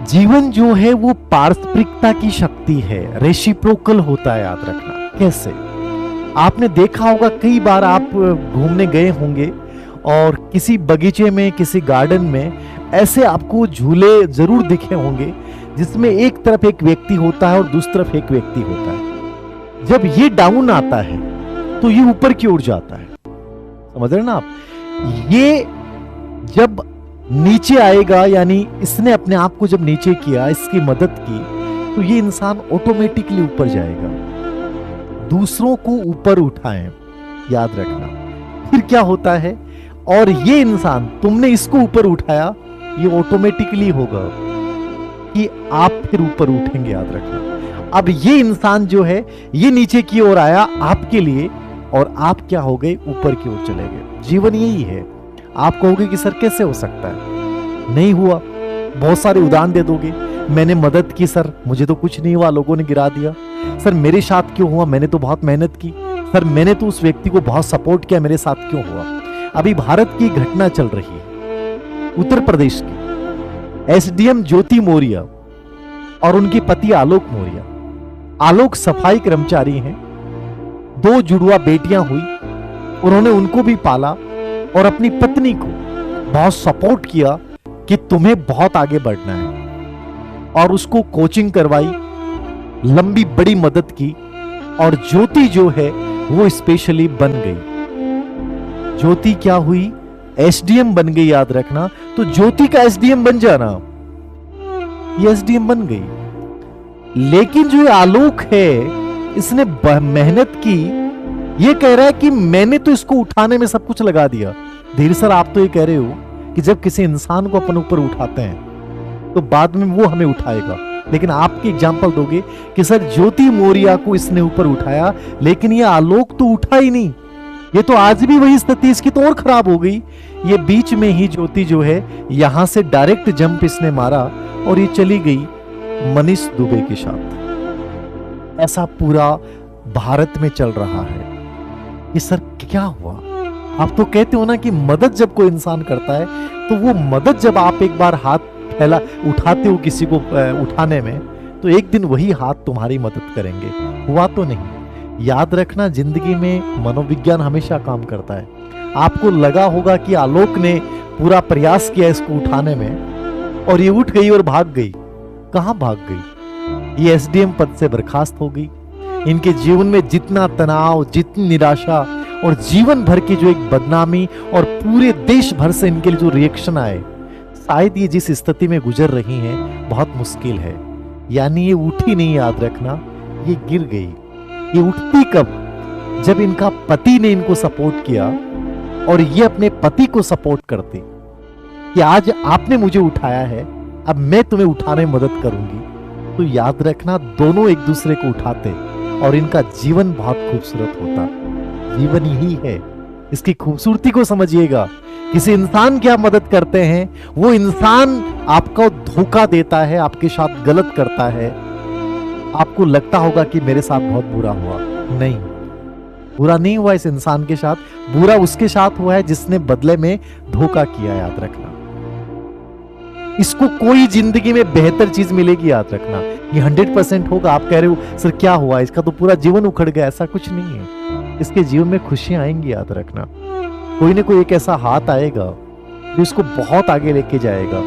जीवन जो है वो पारस्परिकता की शक्ति है, रेसिप्रोकल होता है, याद रखना। कैसे? आपने देखा होगा, कई बार आप घूमने गए होंगे और किसी बगीचे में, किसी गार्डन में ऐसे आपको झूले जरूर दिखे होंगे जिसमें एक तरफ एक व्यक्ति होता है और दूसरी तरफ एक व्यक्ति होता है। जब ये डाउन आता है तो ये ऊपर की ओर जाता है, समझ रहे ना आप? ये जब नीचे आएगा, यानी इसने अपने आप को जब नीचे किया, इसकी मदद की, तो ये इंसान ऑटोमेटिकली ऊपर जाएगा। दूसरों को ऊपर उठाएं, याद रखना। फिर क्या होता है? और ये इंसान, तुमने इसको ऊपर उठाया, ये ऑटोमेटिकली होगा कि आप फिर ऊपर उठेंगे, याद रखना। अब ये इंसान जो है ये नीचे की ओर आया आपके लिए, और आप क्या हो गए? ऊपर की ओर चले गए। जीवन यही है। आप कहोगे कि सर कैसे हो सकता है? नहीं हुआ। बहुत सारे उदाहरण दे दोगे, मैंने मदद की सर, मुझे तो कुछ नहीं हुआ, लोगों ने गिरा दिया। सर मेरे साथ क्यों हुआ? मैंने तो बहुत मेहनत की। सर मैंने तो उस व्यक्ति को बहुत सपोर्ट किया, मेरे साथ क्यों हुआ? अभी भारत की घटना चल रही है, उत्तर प्रदेश की। एसडीएम ज्योति मौर्य और उनके पति आलोक मौर्य। आलोक सफाई कर्मचारी हैं, 2 जुड़वा बेटियां हुई, उन्होंने उनको भी पाला और अपनी पत्नी को बहुत सपोर्ट किया कि तुम्हें बहुत आगे बढ़ना है, और उसको कोचिंग करवाई, लंबी बड़ी मदद की, और ज्योति जो है वो स्पेशली बन गई। ज्योति क्या हुई? एसडीएम बन गई, याद रखना। तो ज्योति का एसडीएम बन जाना, ये एसडीएम बन गई। लेकिन जो आलोक है, इसने मेहनत की। ये कह रहा है कि मैंने तो इसको उठाने में सब कुछ लगा दिया। धीर सर, आप तो ये कह रहे हो कि जब किसी इंसान को अपन ऊपर उठाते हैं तो बाद में वो हमें उठाएगा, लेकिन आपकी एग्जांपल दोगे कि सर ज्योति मौर्य को इसने ऊपर उठाया, लेकिन ये आलोक तो उठा ही नहीं। ये तो आज भी वही स्थिति, इसकी तो और खराब हो गई। ये बीच में ही ज्योति जो है यहां से डायरेक्ट जंप इसने मारा और ये चली गई मनीष दुबे के साथ। ऐसा पूरा भारत में चल रहा है। ये सर क्या हुआ? आप तो कहते हो ना कि मदद जब कोई इंसान करता है, तो वो मदद जब आप एक बार हाथ फैला उठाते हो किसी को उठाने में, तो एक दिन वही हाथ तुम्हारी मदद करेंगे। हुआ तो नहीं। याद रखना, जिंदगी में मनोविज्ञान हमेशा काम करता है। आपको लगा होगा कि आलोक ने पूरा प्रयास किया इसको उठाने में, और ये उठ गई और भाग गई। कहां भाग गई? ये एसडीएम पद से बर्खास्त हो गई। इनके जीवन में जितना तनाव, जितनी निराशा और जीवन भर की जो एक बदनामी और पूरे देश भर से इनके लिए जो रिएक्शन आए, शायद ये जिस स्थिति में गुजर रही हैं बहुत मुश्किल है। यानी ये उठी नहीं, याद रखना, ये गिर गई। ये उठती कब? जब इनका पति ने इनको सपोर्ट किया और ये अपने पति को सपोर्ट करती कि आज आपने मुझे उठाया है, अब मैं तुम्हें उठाने में मदद करूंगी। तो याद रखना, दोनों एक दूसरे को उठाते और इनका जीवन बहुत खूबसूरत होता। जीवन यही है, इसकी खूबसूरती को समझिएगा। किसी इंसान की आप मदद करते हैं, वो इंसान आपको धोखा देता है, आपके साथ गलत करता है। आपको लगता होगा कि मेरे साथ बहुत बुरा हुआ। नहीं, बुरा नहीं हुआ इस इंसान के साथ, बुरा उसके साथ हुआ है जिसने बदले में धोखा किया। याद रखना, इसको कोई जिंदगी में बेहतर चीज मिलेगी, याद रखना। ये 100% होगा। आप कह रहे हो सर क्या हुआ, इसका तो पूरा जीवन उखड़ गया। ऐसा कुछ नहीं है। इसके जीवन में खुशियां आएंगी, याद रखना। कोई ना कोई एक ऐसा हाथ आएगा जो इसको बहुत आगे लेके जाएगा।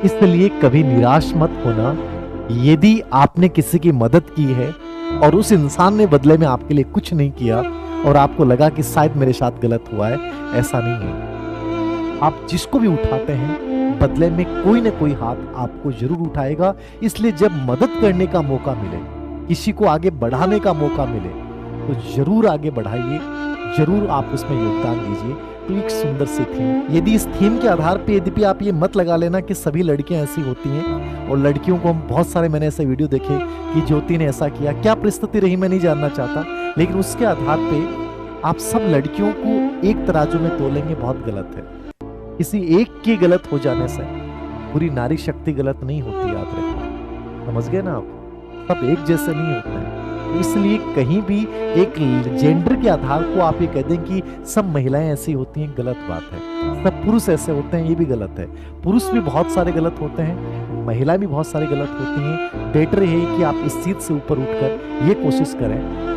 इसलिए कभी निराश मत होना। यदि आपने किसी की मदद की है और उस इंसान ने बदले में आपके लिए कुछ नहीं किया और आपको लगा कि शायद मेरे साथ गलत हुआ है, ऐसा नहीं है। आप जिसको भी उठाते हैं, बदले में कोई ना कोई हाथ आपको जरूर उठाएगा। इसलिए जब मदद करने का मौका मिले, किसी को आगे बढ़ाने का मौका मिले, तो जरूर आगे बढ़ाइए, जरूर आप उसमें योगदान दीजिए। तो एक सुंदर सी थीम, यदि इस थीम के आधार पे यदि आप ये मत लगा लेना कि सभी लड़कियां ऐसी होती हैं, और लड़कियों को हम बहुत सारे, मैंने ऐसे वीडियो देखे कि ज्योति ने ऐसा किया। क्या परिस्थिति रही मैं नहीं जानना चाहता, लेकिन उसके आधार पे आप सब लड़कियों को एक तराजू में तोलेंगे, बहुत गलत है। किसी एक के गलत हो जाने से पूरी नारी शक्ति गलत नहीं होती, याद रखना। समझ गए ना आप? सब एक जैसे नहीं होते हैं। इसलिए कहीं भी एक जेंडर के आधार को आप ये कह दें कि सब महिलाएं ऐसी होती हैं, गलत बात है। सब पुरुष ऐसे होते हैं, ये भी गलत है। पुरुष भी बहुत सारे गलत होते हैं, महिला भी बहुत सारी गलत होती हैं। बेटर है कि आप इस चीज से ऊपर उठकर ये कोशिश करें